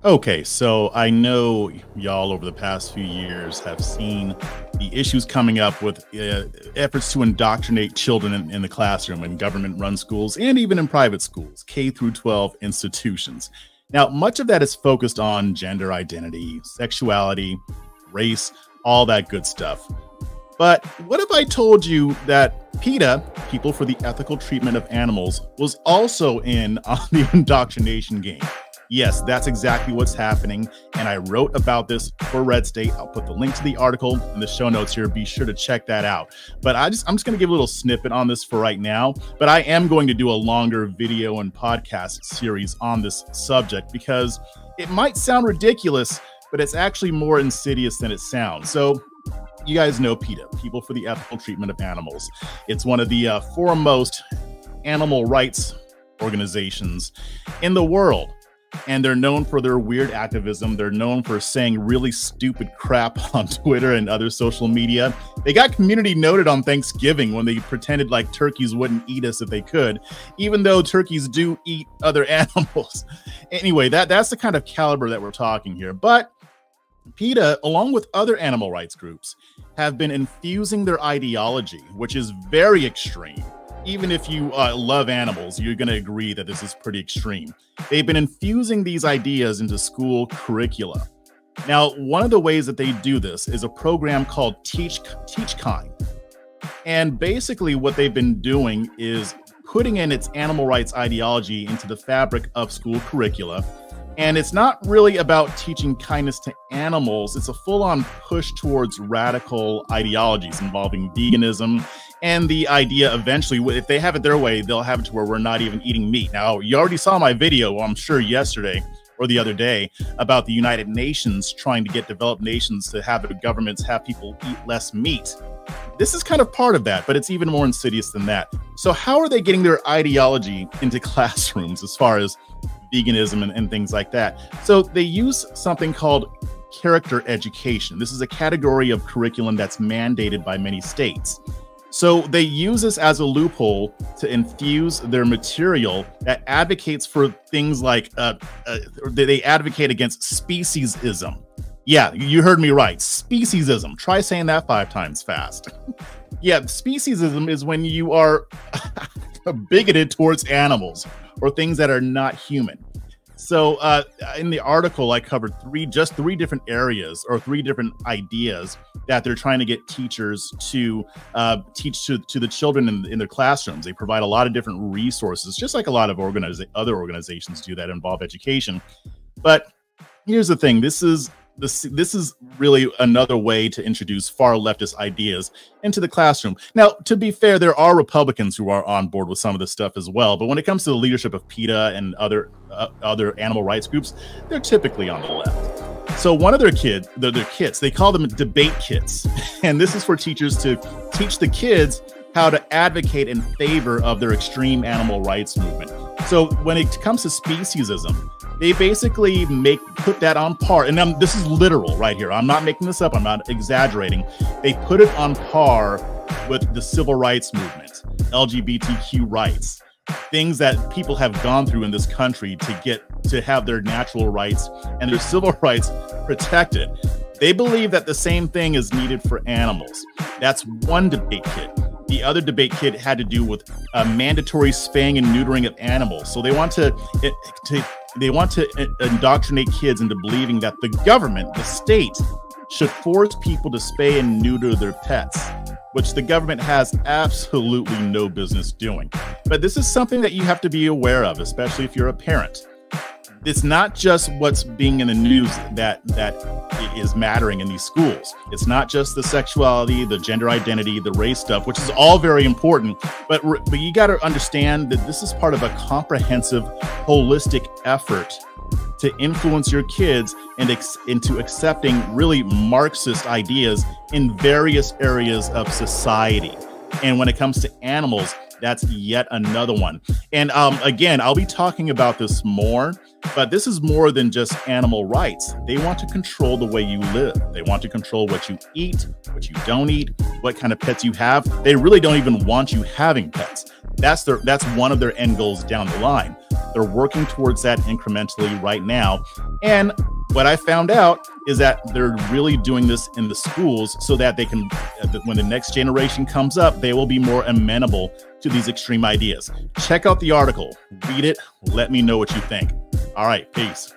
Okay, so I know y'all over the past few years have seen the issues coming up with efforts to indoctrinate children in the classroom in government-run schools and even in private schools, K through 12 institutions. Now, much of that is focused on gender identity, sexuality, race, all that good stuff. But what if I told you that PETA, People for the Ethical Treatment of Animals, was also in on the indoctrination game? Yes, that's exactly what's happening. And I wrote about this for Red State. I'll put the link to the article in the show notes here. Be sure to check that out. But I'm just going to give a little snippet on this for right now. But I am going to do a longer video and podcast series on this subject because it might sound ridiculous, but it's actually more insidious than it sounds. So you guys know PETA, People for the Ethical Treatment of Animals. It's one of the foremost animal rights organizations in the world. And they're known for their weird activism. They're known for saying really stupid crap on Twitter and other social media. They got community noted on Thanksgiving when they pretended like turkeys wouldn't eat us if they could, even though turkeys do eat other animals. Anyway, that's the kind of caliber that we're talking here. But PETA, along with other animal rights groups, have been infusing their ideology, which is very extreme. Even if you love animals, you're going to agree that this is pretty extreme. They've been infusing these ideas into school curricula. Now, one of the ways that they do this is a program called TeachKind. And basically what they've been doing is putting in its animal rights ideology into the fabric of school curricula. And it's not really about teaching kindness to animals. It's a full-on push towards radical ideologies involving veganism and the idea eventually, if they have it their way, they'll have it to where we're not even eating meat. Now, you already saw my video, I'm sure yesterday or the other day, about the United Nations trying to get developed nations to have their governments have people eat less meat. This is kind of part of that, but it's even more insidious than that. So how are they getting their ideology into classrooms as far as veganism and things like that? So they use something called character education. This is a category of curriculum that's mandated by many states. So they use this as a loophole to infuse their material that advocates for things like, they advocate against speciesism. Yeah, you heard me right. Speciesism. Try saying that 5 times fast. Yeah, speciesism is when you are bigoted towards animals or things that are not human. So in the article, I covered just three different areas or 3 different ideas that they're trying to get teachers to teach to the children in their classrooms. They provide a lot of different resources, just like a lot of other organizations do that involve education. But here's the thing. This is really another way to introduce far leftist ideas into the classroom. Now, to be fair, there are Republicans who are on board with some of this stuff as well. But when it comes to the leadership of PETA and other animal rights groups, they're typically on the left. So one of their kits, they call them debate kits. And this is for teachers to teach the kids how to advocate in favor of their extreme animal rights movement. So when it comes to speciesism, they basically put that on par. And this is literal right here. I'm not making this up. I'm not exaggerating. They put it on par with the civil rights movement, LGBTQ rights, things that people have gone through in this country to have their natural rights and their civil rights protected. They believe that the same thing is needed for animals. That's one debate kit. The other debate kit had to do with mandatory spaying and neutering of animals. So they want to indoctrinate kids into believing that the government, the state, should force people to spay and neuter their pets, which the government has absolutely no business doing. But this is something that you have to be aware of, especially if you're a parent. It's not just what's being in the news that is mattering in these schools. It's not just the sexuality, the gender identity, the race stuff, which is all very important. But you got to understand that this is part of a comprehensive, holistic effort to influence your kids into accepting really Marxist ideas in various areas of society. And when it comes to animals, that's yet another one. And again, I'll be talking about this more, but this is more than just animal rights. They want to control the way you live. They want to control what you eat, what you don't eat, what kind of pets you have. They really don't even want you having pets. That's one of their end goals down the line. They're working towards that incrementally right now. And what I found out is that they're really doing this in the schools so that they can, when the next generation comes up, they will be more amenable to these extreme ideas. Check out the article, read it, let me know what you think. All right, peace.